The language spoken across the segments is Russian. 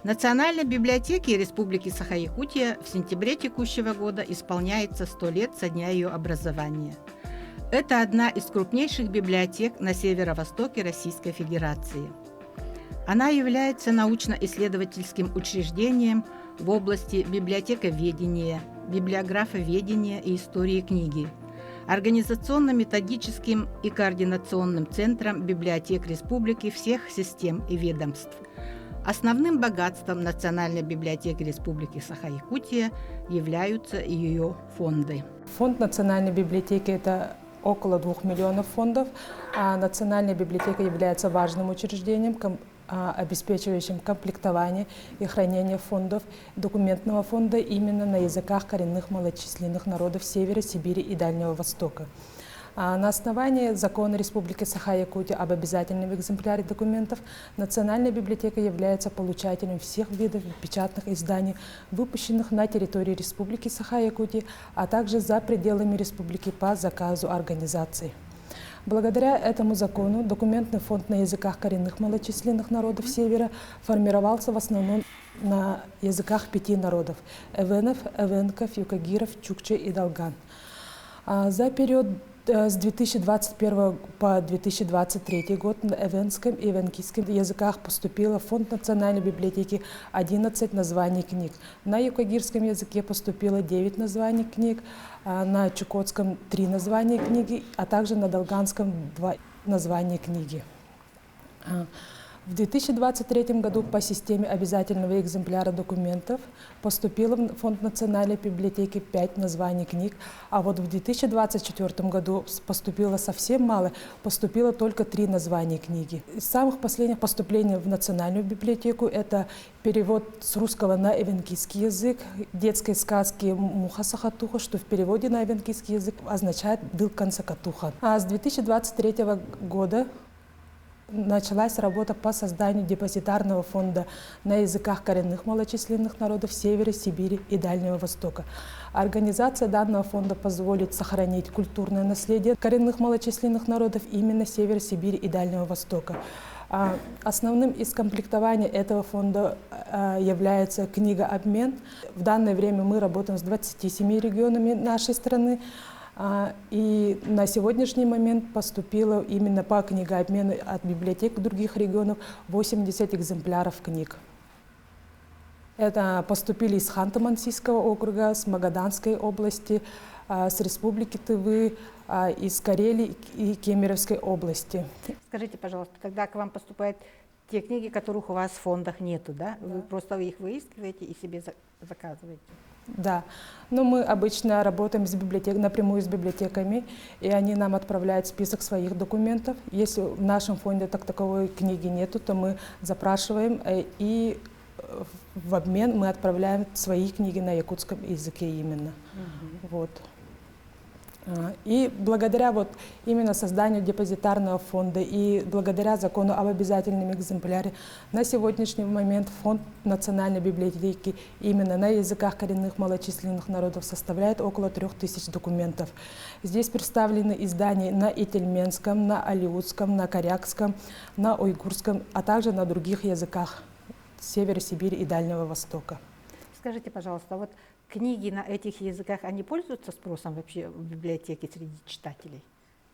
Национальной библиотеке Республики Саха-Якутия в сентябре текущего года исполняется 100 лет со дня ее образования. Это одна из крупнейших библиотек на северо-востоке Российской Федерации. Она является научно-исследовательским учреждением в области библиотековедения, библиографоведения и истории книги, организационно-методическим и координационным центром библиотек республики всех систем и ведомств. Основным богатством Национальной библиотеки Республики Саха-Якутия являются ее фонды. Фонд Национальной библиотеки – это около 2 миллионов фондов, а Национальная библиотека является важным учреждением, обеспечивающим комплектование и хранение фондов, документного фонда именно на языках коренных малочисленных народов Севера, Сибири и Дальнего Востока. На основании закона Республики Саха-Якутия об обязательном экземпляре документов Национальная библиотека является получателем всех видов печатных изданий, выпущенных на территории Республики Саха-Якутия, а также за пределами республики по заказу организаций. Благодаря этому закону документный фонд на языках коренных малочисленных народов Севера формировался в основном на языках 5 народов – эвенов, эвенков, юкагиров, чукче и долган. За период с 2021 по 2023 год на эвенском и эвенкийском языках поступило в фонд Национальной библиотеки 11 названий книг. На юкагирском языке поступило 9 названий книг, на чукотском 3 названия книги, а также на долганском 2 названия книги. В 2023 году по системе обязательного экземпляра документов поступило в фонд Национальной библиотеки 5 названий книг, а вот в 2024 году поступило совсем мало, поступило только 3 названия книги. Из самых последних поступлений в Национальную библиотеку это перевод с русского на эвенкийский язык детской сказки «Муха-сахатуха», что в переводе на эвенкийский язык означает «дылкан-сакатуха». А с 2023 года началась работа по созданию депозитарного фонда на языках коренных малочисленных народов Севера, Сибири и Дальнего Востока. Организация данного фонда позволит сохранить культурное наследие коренных малочисленных народов именно Севера, Сибири и Дальнего Востока. Основным из комплектования этого фонда является книгообмен. В данное время мы работаем с 27 регионами нашей страны. И на сегодняшний момент поступило именно по книгообмену от библиотек других регионов 80 экземпляров книг. Это поступили из Ханты-Мансийского округа, с Магаданской области, с Республики Тывы, из Карелии и Кемеровской области. Скажите, пожалуйста, когда к вам поступают те книги, которых у вас в фондах нету, да? Вы просто их выискиваете и себе заказываете? Да, но мы обычно работаем напрямую с библиотеками, и они нам отправляют список своих документов. Если в нашем фонде таковой книги нету, то мы запрашиваем, и в обмен мы отправляем свои книги на якутском языке именно. Вот. И благодаря именно созданию депозитарного фонда и благодаря закону об обязательном экземпляре на сегодняшний момент фонд Национальной библиотеки именно на языках коренных малочисленных народов составляет около 3000 документов. Здесь представлены издания на ительменском, на алиутском, на корякском, на уйгурском, а также на других языках Севера, Сибири и Дальнего Востока. Скажите, пожалуйста, книги на этих языках, они пользуются спросом вообще в библиотеке среди читателей?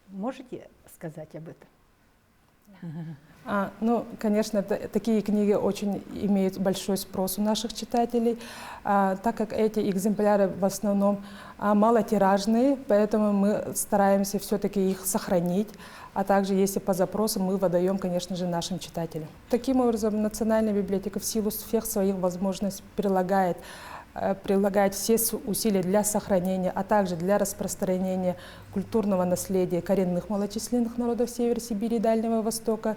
Можете сказать об этом? Конечно, такие книги очень имеют большой спрос у наших читателей, так как эти экземпляры в основном малотиражные, поэтому мы стараемся все-таки их сохранить, а также, если по запросу, мы выдаем, конечно же, нашим читателям. Таким образом, Национальная библиотека в силу всех своих возможностей прилагает все усилия для сохранения, а также для распространения культурного наследия коренных малочисленных народов Севера, Сибири и Дальнего Востока.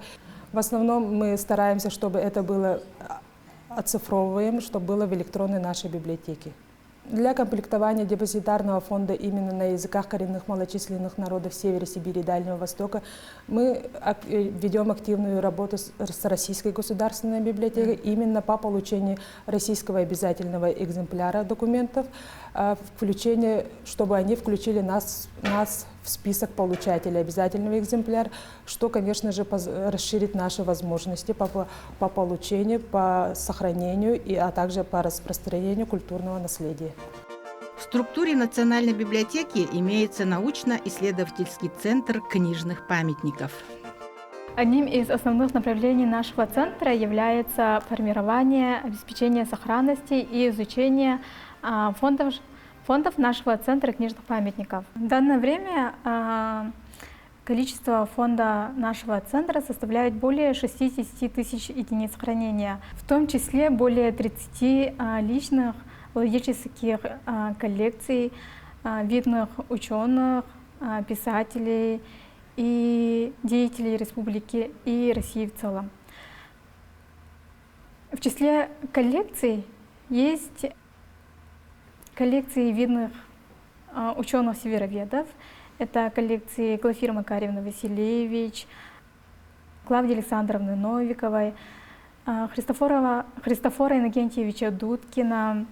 В основном мы стараемся, чтобы это было оцифровываем, чтобы было в электронной нашей библиотеке. Для комплектования депозитарного фонда именно на языках коренных малочисленных народов Севера, Сибири и Дальнего Востока мы ведем активную работу с Российской государственной библиотекой именно по получению российского обязательного экземпляра документов, чтобы они включили нас в список получателей обязательного экземпляра, что, конечно же, расширит наши возможности по получению, по сохранению, а также по распространению культурного наследия. В структуре Национальной библиотеки имеется научно-исследовательский центр книжных памятников. Одним из основных направлений нашего центра является формирование, обеспечение сохранности и изучение фондов нашего центра книжных памятников. В данное время количество фонда нашего центра составляет более 60 тысяч единиц хранения, в том числе более 30 личных логических коллекций видных ученых, писателей и деятелей республики и России в целом. В числе коллекций есть коллекции видных ученых-североведов. Это коллекции Глафиры Макарьевны Василевич, Клавдии Александровны Новиковой, Христофора Иннокентьевича Дудкина,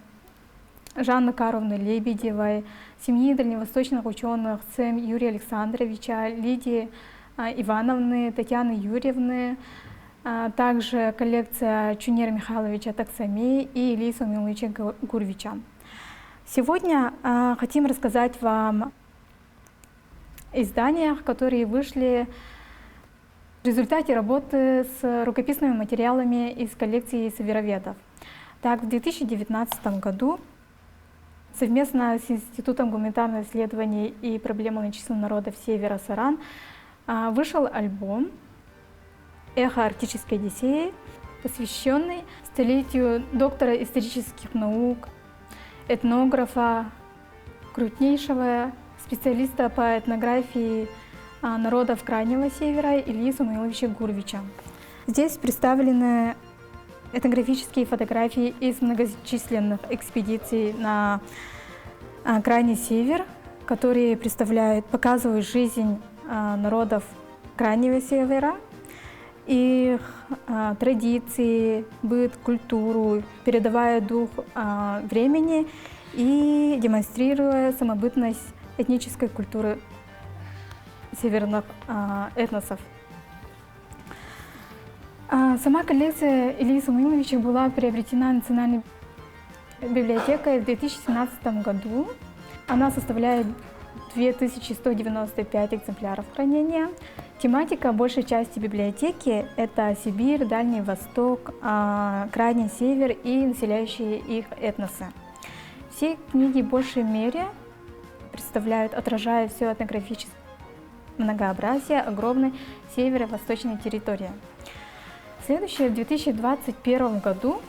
Жанны Карловны Лебедевой, семьи дальневосточных ученых Сэм Юрия Александровича, Лидии Ивановны, Татьяны Юрьевны, также коллекция Чунера Михайловича Таксами и Ильи Самуиловича Гурвича. Сегодня хотим рассказать вам о изданиях, которые вышли в результате работы с рукописными материалами из коллекции североведов. Так, в 2019 году совместно с Институтом гуманитарных исследований и проблем малочисленных народов Севера Саран вышел альбом «Эхо Арктической Одиссеи», посвященный столетию доктора исторических наук, этнографа, крупнейшего специалиста по этнографии народов Крайнего Севера Ильи Самуиловича Гурвича. Здесь представлены этнографические фотографии из многочисленных экспедиций на Крайний Север, которые показывают жизнь народов Крайнего Севера, их традиции, быт, культуру, передавая дух времени и демонстрируя самобытность этнической культуры северных этносов. Сама коллекция Ильи Самуиловича была приобретена Национальной библиотекой в 2017 году. Она составляет 2195 экземпляров хранения. Тематика большей части библиотеки – это Сибирь, Дальний Восток, Крайний Север и населяющие их этносы. Все книги в большей мере отражают все этнографическое многообразие огромной северо-восточной территории. Следующее, в 2021 году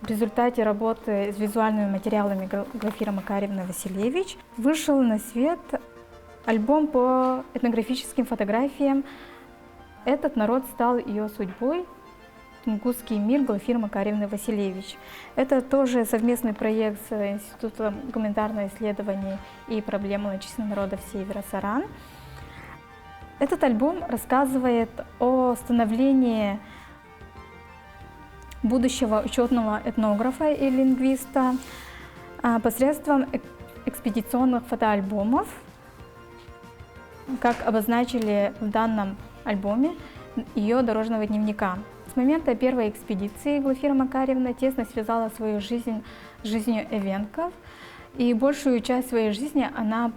в результате работы с визуальными материалами Глафиры Макарьевны Василевич вышел на свет альбом по этнографическим фотографиям «Этот народ стал ее судьбой. Тунгусский мир» Глафиры Макарьевны Василевич. Это тоже совместный проект с Институтом гуманитарных исследований и проблем малочисленных народов Севера Саран. Этот альбом рассказывает о становлении будущего учетного этнографа и лингвиста посредством экспедиционных фотоальбомов, как обозначили в данном альбоме ее дорожного дневника. С момента первой экспедиции Глафира Макарьевна тесно связала свою жизнь с жизнью эвенков, и большую часть своей жизни она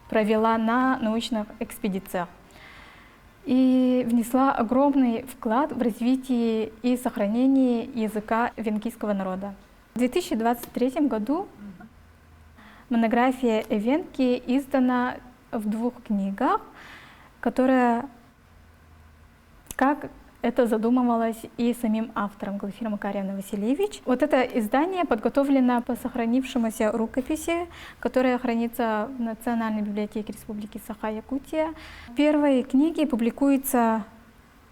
провела на научных экспедициях и внесла огромный вклад в развитие и сохранение языка эвенкийского народа. В 2023 году монография эвенки издана в 2 книгах, которая, как это задумывалось и самим автором Глафирой Макарьевной Василевич. Вот это издание подготовлено по сохранившемуся рукописи, которая хранится в Национальной библиотеке Республики Саха-Якутия. В первой книге публикуются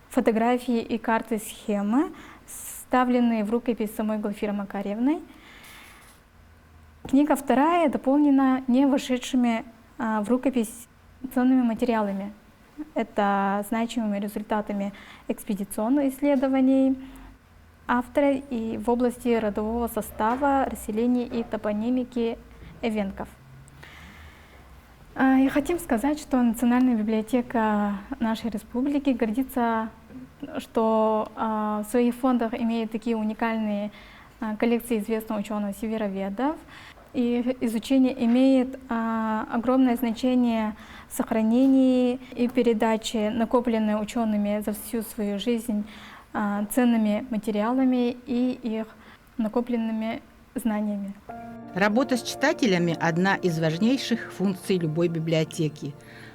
фотографии и карты-схемы, вставленные в рукопись самой Глафиры Макарьевны. Книга вторая дополнена не вошедшими в рукопись ценными материалами. Это значимыми результатами экспедиционных исследований автора и в области родового состава, расселения и топонимики эвенков. И хотим сказать, что Национальная библиотека нашей республики гордится, что в своих фондах имеет такие уникальные коллекции известных ученых-североведов. И изучение имеет огромное значение в сохранении и передаче накопленной учеными за всю свою жизнь ценными материалами и их накопленными знаниями. Работа с читателями – одна из важнейших функций любой библиотеки.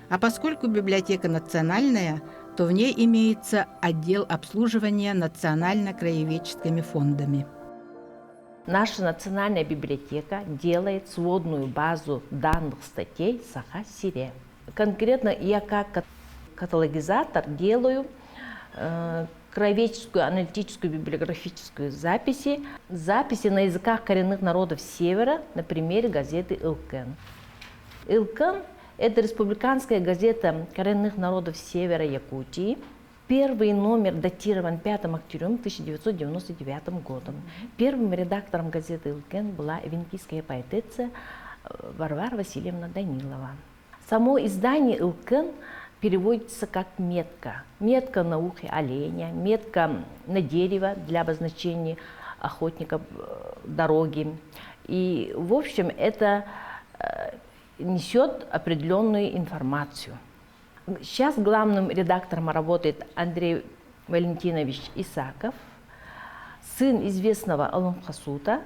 А поскольку библиотека национальная, то в ней имеется отдел обслуживания национально-краеведческими фондами. Наша национальная библиотека делает сводную базу данных статей Саха-Сире. Конкретно я как каталогизатор делаю краеведческую, аналитическую, библиографическую записи на языках коренных народов Севера на примере газеты «Илкен». «Илкен» – это республиканская газета коренных народов Севера Якутии. Первый номер датирован 5 октября 1999 годом. Первым редактором газеты «Илкен» была венкийская поэтесса Варвара Васильевна Данилова. Само издание «Илкен» переводится как метка. Метка на ухе оленя, метка на дерево для обозначения охотников дороги. И, в общем, это несет определенную информацию. Сейчас главным редактором работает Андрей Валентинович Исаков, сын известного Алым-Хасута,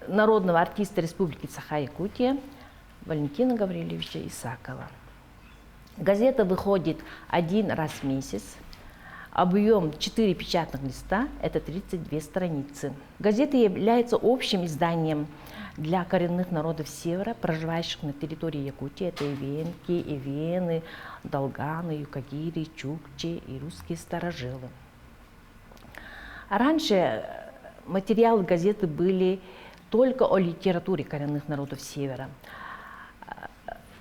народного артиста Республики Саха-Якутия Валентина Гавриловича Исакова. Газета выходит один раз в месяц. Объем 4 печатных листа – это 32 страницы. Газета является общим изданием для коренных народов Севера, проживающих на территории Якутии. Это ивенки, ивены, долганы, юкагири, чукчи и русские старожилы. Раньше материалы газеты были только о литературе коренных народов Севера.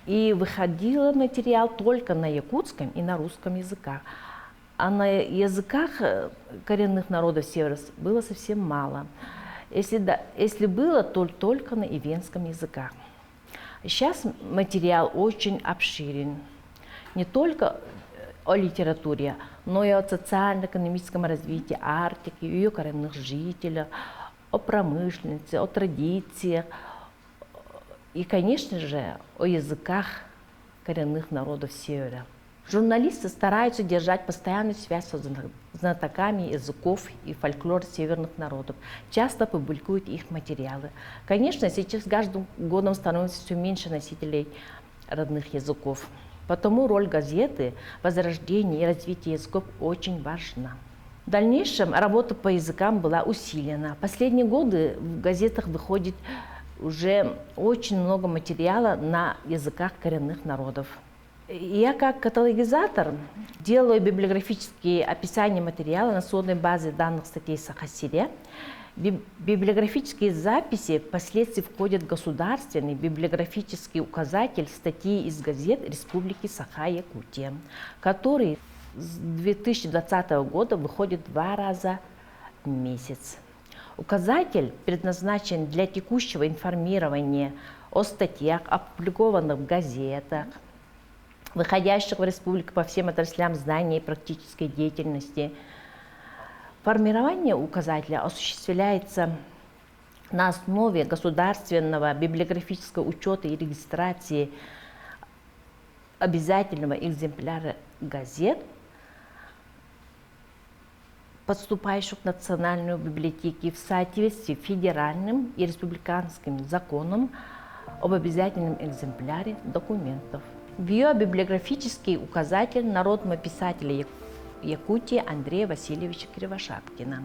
И выходил материал только на якутском и на русском языках. А на языках коренных народов Севера было совсем мало. Если было, то только на ивенском языках. Сейчас материал очень обширен. Не только о литературе, но и о социально-экономическом развитии Арктики, ее коренных жителей, о промышленности, о традициях. И, конечно же, о языках коренных народов Севера. Журналисты стараются держать постоянную связь с знатоками языков и фольклора северных народов. Часто публикуют их материалы. Конечно, сейчас с каждым годом становится все меньше носителей родных языков. Потому роль газеты в возрождении и развитии языков очень важна. В дальнейшем работа по языкам была усилена. В последние годы в газетах выходит уже очень много материала на языках коренных народов. Я как каталогизатор делаю библиографические описания материала на сводной базе данных статей Саха-Сире. Библиографические записи впоследствии входят в государственный библиографический указатель статьи из газет Республики Саха-Якутия, который с 2020 года выходит 2 раза в месяц. Указатель предназначен для текущего информирования о статьях, опубликованных в газетах, выходящих в республику по всем отраслям знания и практической деятельности. Формирование указателя осуществляется на основе государственного библиографического учета и регистрации обязательного экземпляра газет, поступающих в Национальную библиотеку в соответствии с федеральным и республиканским законом об обязательном экземпляре документов. Биобиблиографический указатель народного писателя Якутии Андрея Васильевича Кривошапкина.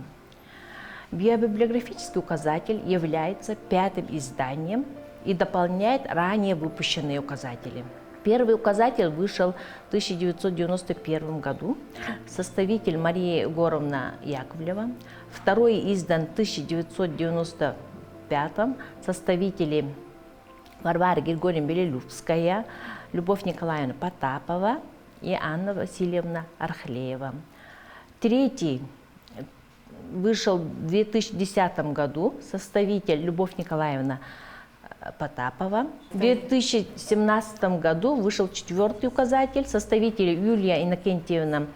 Биобиблиографический указатель является 5-м изданием и дополняет ранее выпущенные указатели. Первый указатель вышел в 1991 году, составитель Мария Егоровна Яковлева. Второй издан в 1995, составители Варвара Григорьевна Белелюбская, Любовь Николаевна Потапова и Анна Васильевна Архлеева. Третий вышел в 2010 году, составитель Любовь Николаевна Потапова. В 2017 году вышел 4-й указатель, составители Юлия Иннокентьевна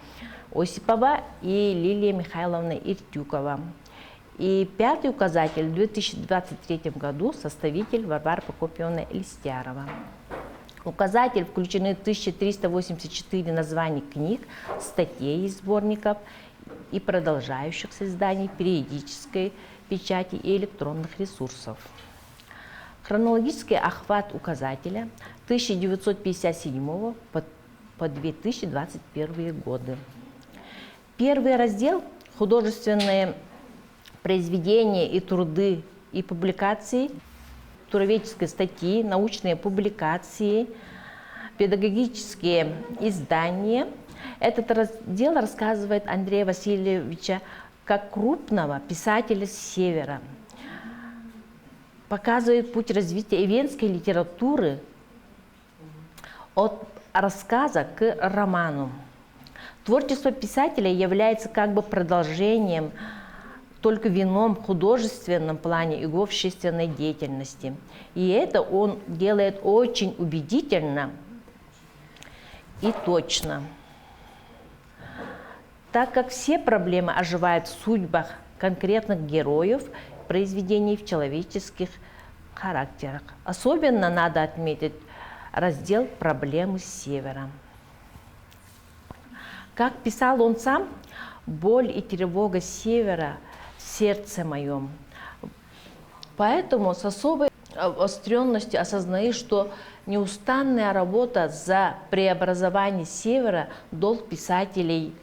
Осипова и Лилия Михайловна Иртюкова. И 5-й указатель в 2023 году составитель Варвара Прокопьевна Эльстярова. В указатель включены 1384 названий книг, статей из сборников и продолжающихся изданий, периодической печати и электронных ресурсов. Хронологический охват указателя 1957 по 2021 годы. Первый раздел – художественные произведения и труды и публикации, туроведческие статьи, научные публикации, педагогические издания. Этот раздел рассказывает Андрея Васильевича как крупного писателя с севера, показывает путь развития ивенской литературы от рассказа к роману. Творчество писателя является как бы продолжением, только в ином художественном плане его общественной деятельности. И это он делает очень убедительно и точно, так как все проблемы оживают в судьбах конкретных героев произведений в человеческих характерах. Особенно надо отметить раздел «Проблемы с севера». Как писал он сам, боль и тревога севера в сердце моем. Поэтому с особой остренностью осознаю, что неустанная работа за преобразование севера – долг писателей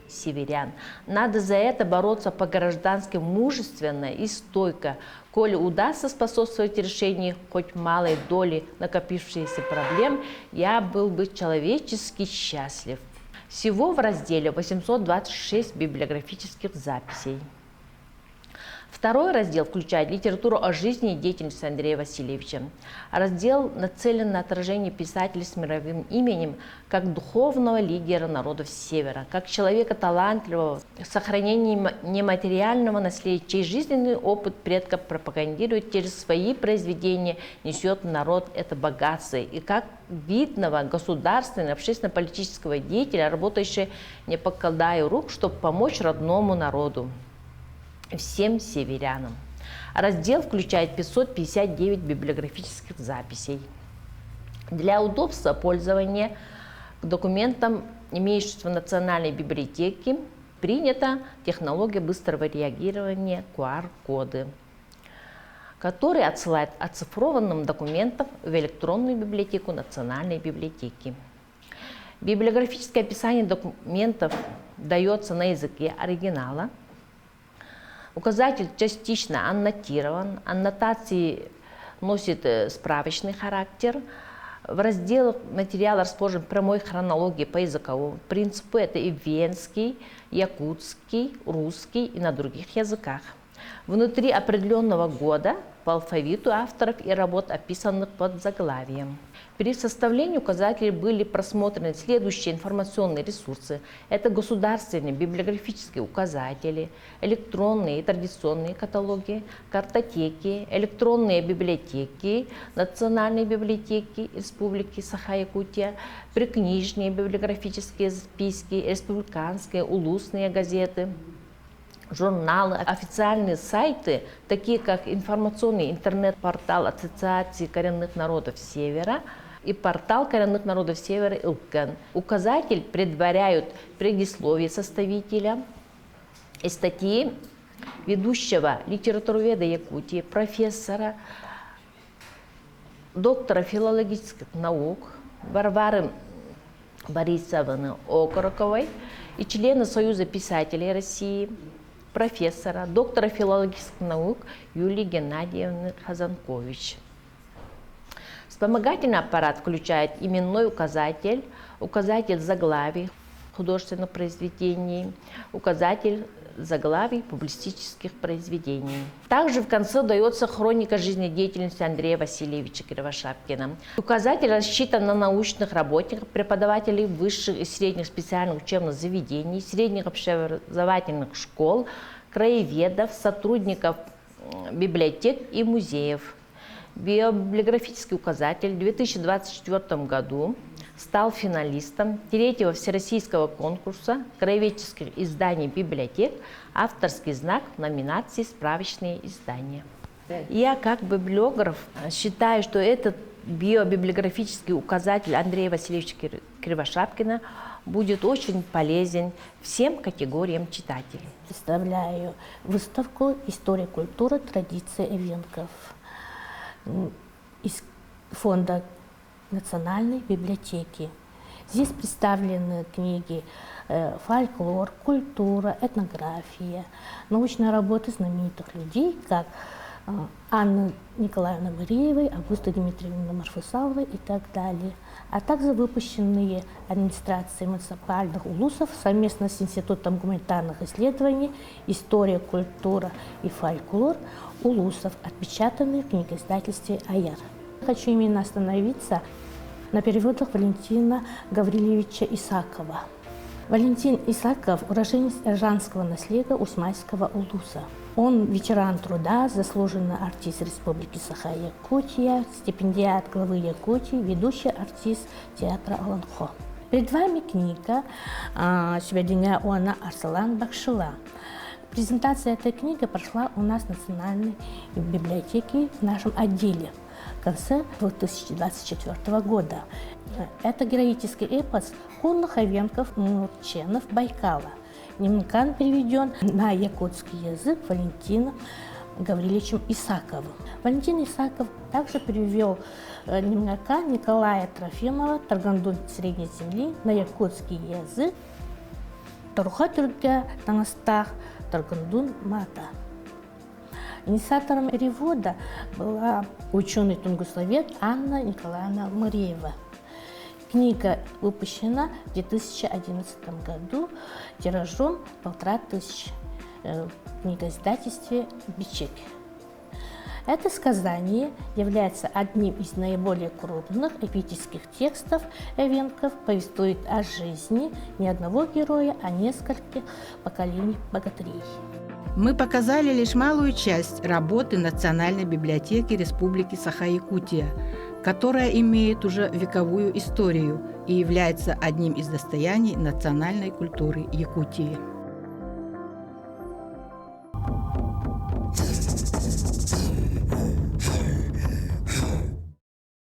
северян. Надо за это бороться по-граждански мужественно и стойко. Коли удастся способствовать решению хоть малой доли накопившихся проблем, я был бы человечески счастлив. Всего в разделе 826 библиографических записей. Второй раздел включает литературу о жизни и деятельности Андрея Васильевича. Раздел нацелен на отражение писателя с мировым именем как духовного лидера народов Севера, как человека талантливого, сохранение нематериального наследия, чей жизненный опыт предков пропагандирует через свои произведения, несет в народ это богатство, и как видного государственного, общественно-политического деятеля, работающего не покладая рук, чтобы помочь родному народу. Всем северянам. Раздел включает 559 библиографических записей. Для удобства пользования к документам, имеющимся в Национальной библиотеке, принята технология быстрого реагирования QR-коды, который отсылает оцифрованным документам в электронную библиотеку Национальной библиотеки. Библиографическое описание документов дается на языке оригинала. Указатель частично аннотирован, аннотации носит справочный характер. В разделах материала расположен прямой хронологии по языковому принципу. Это и венский, якутский, русский и на других языках. Внутри определенного года по алфавиту авторов и работ, описанных под заглавием. При составлении указателей были просмотрены следующие информационные ресурсы. Это государственные библиографические указатели, электронные и традиционные каталоги, картотеки, электронные библиотеки, Национальной библиотеки Республики Саха-Якутия, прикнижные библиографические списки, республиканские, улусные газеты, журналы, официальные сайты, такие как информационный интернет-портал Ассоциации коренных народов Севера и портал коренных народов Севера Илкен. Указатель предваряют предисловие составителя и статьи ведущего литературоведа Якутии, профессора, доктора филологических наук Варвары Борисовны Окороковой и члена Союза писателей России, профессора, доктора филологических наук Юлии Геннадьевны Хазанкович. Вспомогательный аппарат включает именной указатель, указатель заглавий художественных произведений, указатель заглавий публицистических произведений. Также в конце дается хроника жизнедеятельности Андрея Васильевича Кривошапкина. Указатель рассчитан на научных работников, преподавателей высших и средних специальных учебных заведений, средних общеобразовательных школ, краеведов, сотрудников библиотек и музеев. Библиографический указатель в 2024 году стал финалистом 3-го Всероссийского конкурса краеведческих изданий библиотек «Авторский знак» в номинации «Справочные издания». Я как библиограф считаю, что этот библиографический указатель Андрея Васильевича Кривошапкина будет очень полезен всем категориям читателей. Представляю выставку «История культуры, традиции эвенков» из фонда Национальной библиотеки. Здесь представлены книги фольклор, культура, этнография, научные работы знаменитых людей, как Анна Николаевна Мареевой, Августа Дмитриевна Марфусаловой и так далее, а также выпущенные администрацией муниципальных улусов совместно с Институтом гуманитарных исследований «История, культура и фольклор» улусов, отпечатанные в книгоиздательстве «Аяр». Хочу именно остановиться на переводах Валентина Гаврилевича Исакова. Валентин Исаков – уроженец эржанского наследия Усмайского улуса. Он ветеран труда, заслуженный артист Республики Саха-Якутия, стипендиат главы Якутии, ведущий артист театра Аланхо. Перед вами книга «Сведения Она Арсалан Бакшила». Презентация этой книги прошла у нас в Национальной библиотеке в нашем отделе в конце 2024 года. Это героический эпос конных эвенков Мурченов Байкала. Немноган переведен на якутский язык Валентином Гавриловичем Исаковым. Валентин Исаков также перевел немногка Николая Трофимова «Таргандун средней земли» на якутский язык Таруха Тюрга Тангастах Таргандун Мата. Инициатором перевода была ученый-тунгусловед Анна Николаевна Мареева. Книга выпущена в 2011 году тиражом 1500 в книгоиздательстве «Бичек». Это сказание является одним из наиболее крупных эпических текстов эвенков, повествует о жизни не одного героя, а нескольких поколений богатырей. Мы показали лишь малую часть работы Национальной библиотеки Республики Саха-Якутия, которая имеет уже вековую историю и является одним из достояний национальной культуры Якутии.